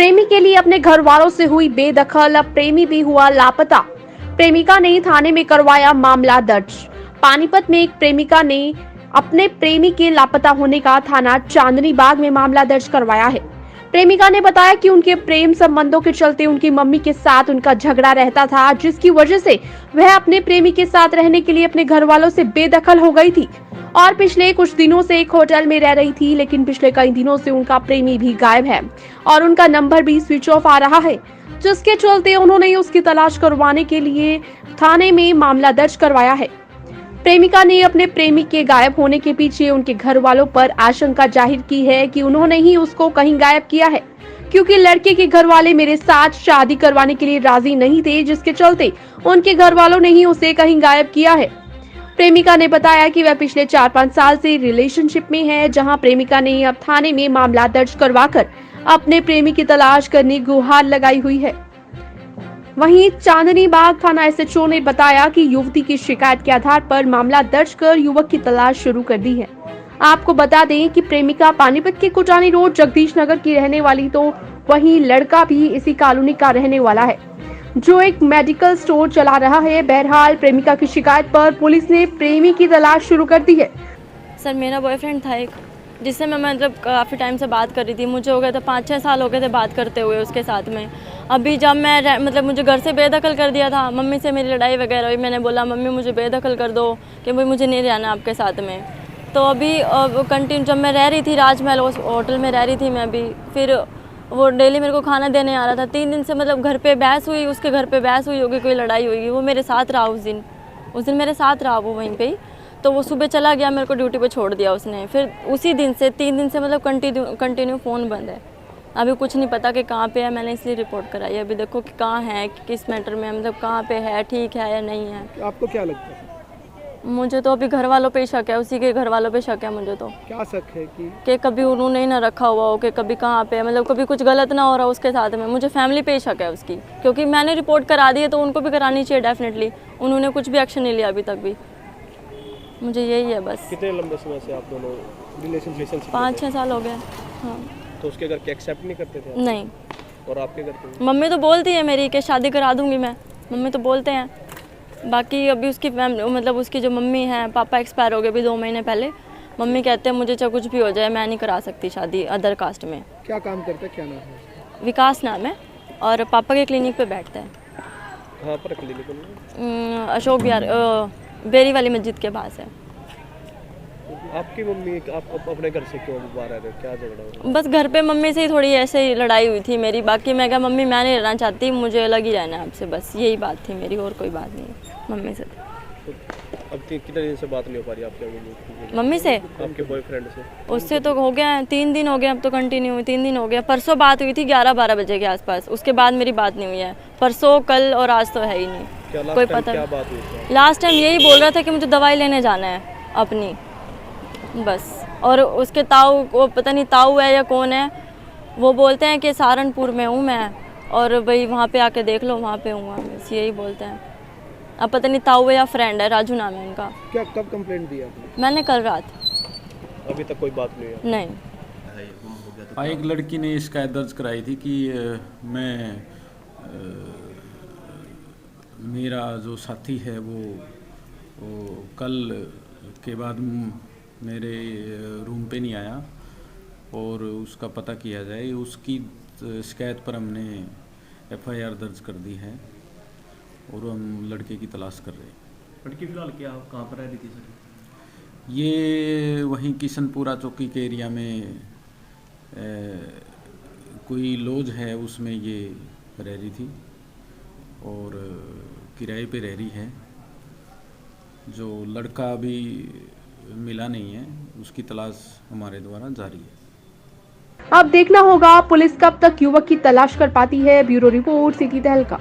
प्रेमी के लिए अपने घर वालों से हुई बेदखल, अब प्रेमी भी हुआ लापता। प्रेमिका ने थाने में करवाया मामला दर्ज। पानीपत में एक प्रेमिका ने अपने प्रेमी के लापता होने का थाना चांदनी बाग में मामला दर्ज करवाया है। प्रेमिका ने बताया कि उनके प्रेम संबंधों के चलते उनकी मम्मी के साथ उनका झगड़ा रहता था, जिसकी वजह से वह अपने प्रेमी के साथ रहने के लिए अपने घर वालों से बेदखल हो गई थी और पिछले कुछ दिनों से एक होटल में रह रही थी। लेकिन पिछले कई दिनों से उनका प्रेमी भी गायब है और उनका नंबर भी स्विच ऑफ आ रहा है, जिसके चलते उन्होंने उसकी तलाश करवाने के लिए थाने में मामला दर्ज करवाया है। प्रेमिका ने अपने प्रेमी के गायब होने के पीछे उनके घर वालों पर आशंका जाहिर की है कि उन्होंने ही उसको कहीं गायब किया है, क्योंकि लड़के के घर वाले मेरे साथ शादी करवाने के लिए राजी नहीं थे, जिसके चलते उनके घर वालों ने ही उसे कहीं गायब किया है। प्रेमिका ने बताया कि वह पिछले 4-5 साल से रिलेशनशिप में है, जहां प्रेमिका ने अब थाने में मामला दर्ज करवाकर अपने प्रेमी की तलाश करने गुहार लगाई हुई है। वहीं चांदनी बाग थाना एसएचओ ने बताया कि युवती की शिकायत के आधार पर मामला दर्ज कर युवक की तलाश शुरू कर दी है। आपको बता दें कि प्रेमिका पानीपत के कुटानी रोड जगदीश नगर की रहने वाली, तो वहीं लड़का भी इसी कॉलोनी का रहने वाला है, जो एक मेडिकल स्टोर चला रहा है। बहरहाल प्रेमिका की शिकायत पर पुलिस ने प्रेमी की तलाश शुरू कर दी है। सर, मेरा बॉयफ्रेंड था एक, जिससे मैं मतलब काफ़ी टाइम से बात कर रही थी। मुझे हो गए थे 5-6 साल हो गए थे बात करते हुए उसके साथ में। अभी जब मैं मतलब मुझे घर से बेदखल कर दिया था, मम्मी से मेरी लड़ाई वगैरह हुई, मैंने बोला मम्मी मुझे बेदखल कर दो कि भाई मुझे नहीं रहना आपके साथ में। तो अभी कंटिन्यू जब मैं रह रही थी राजमहल उस होटल में रह रही थी मैं भी, फिर वो डेली मेरे को खाना देने आ रहा था। 3 दिन से मतलब घर पे बहस हुई, उसके घर पे बहस हुई होगी, कोई लड़ाई हुई, वो मेरे साथ रहा उस दिन मेरे साथ रहा वो वहीं पे ही। तो वो सुबह चला गया, मेरे को ड्यूटी पे छोड़ दिया उसने। फिर उसी दिन से 3 दिन से मतलब कंटिन्यू फ़ोन बंद है। अभी कुछ नहीं पता कि कहाँ पे है, मैंने इसलिए रिपोर्ट कराई। अभी देखो कि कहाँ है, किस मैटर में, मतलब कहाँ पे है, ठीक है या नहीं है। आपको क्या लगता है? मुझे तो अभी घर वालों पे ही शक है, उसी के घर वालों पे शक है मुझे तो। क्या शक है कि कभी उन्होंने ही ना रखा हुआ हो, कि कभी कहाँ पे है, मतलब कभी कुछ गलत ना हो रहा उसके साथ में। मुझे फैमिली पे ही शक है उसकी, क्योंकि मैंने रिपोर्ट करा दी है तो उनको भी करानी चाहिए डेफिनेटली। उन्होंने कुछ भी एक्शन नहीं लिया अभी तक भी। मुझे यही है बस। कितने लंबे समय से आप दोनों रिलेशनशिप? 5-6 साल हो गए। हाँ। तो उसके घर के एक्सेप्ट नहीं करते थे? नहीं। और आपके घर पे? मम्मी तो बोलती है मेरी कि शादी करा दूंगी मैं, मम्मी तो बोलते हैं। बाकी अभी उसकी मतलब उसकी जो मम्मी है, पापा एक्सपायर हो गए अभी 2 महीने पहले। मम्मी कहते हैं मुझे चाहे कुछ भी हो जाए, मैं नहीं करा सकती शादी अदर कास्ट में। क्या काम करते हैं, क्या नाम है? विकास नाम है और पापा के क्लिनिक पे बैठते हैं। कहाँ पर क्लिनिक? अशोक विहार बेरी वाली मस्जिद के पास है। आपकी मम्मी आप अपने घर से क्यों बाहर आ रहे हो, क्या झगड़ा हो? बस घर पे मम्मी से ही थोड़ी ऐसे ही लड़ाई हुई थी मेरी। बाकी मैं कहा मम्मी मैं नहीं रहना चाहती, मुझे अलग ही रहना है आपसे, बस यही बात थी मेरी, और कोई बात नहीं मम्मी से। तो अब कितने दिन से बात नहीं हो पा रही आपके मम्मी से? आपके बॉयफ्रेंड से? उससे तो हो गया 3 दिन हो गए, अब तो कंटिन्यू 3 दिन हो गया। परसों बात हुई थी 11-12 बजे के आसपास, उसके बाद मेरी बात नहीं हुई है। परसों, कल और आज तो है ही नहीं, कोई पता नहीं। लास्ट टाइम यही बोल रहा था कि मुझे दवाई लेने जाना है अपनी, बस। और उसके ताऊ, वो पता नहीं ताऊ है या कौन है, वो बोलते हैं कि सहारनपुर में हूँ मैं, और भाई वहाँ पे आके देख लो, वहाँ पे हूँ, बस यही बोलते हैं। अब पता नहीं ताऊ है या फ्रेंड है, राजू नाम है उनका। क्या कब कंप्लेंट दी आपने? मैंने कल रात। अभी तक कोई बात नहीं है? नहीं। एक लड़की ने शिकायत दर्ज कराई थी कि मैं मेरा जो साथी है वो कल के बाद मेरे रूम पे नहीं आया और उसका पता किया जाए। उसकी शिकायत पर हमने FIR दर्ज कर दी है और हम लड़के की तलाश कर रहे हैं। लड़की फिलहाल क्या कहाँ पर रह रही थी सर? ये वहीं किशनपुरा चौकी के एरिया में कोई लॉज है, उसमें ये रह रही थी और किराए पे रह रही है। जो लड़का अभी मिला नहीं है, उसकी तलाश हमारे द्वारा जारी है। अब देखना होगा पुलिस कब तक युवक की तलाश कर पाती है। ब्यूरो रिपोर्ट, सिटी तहलका।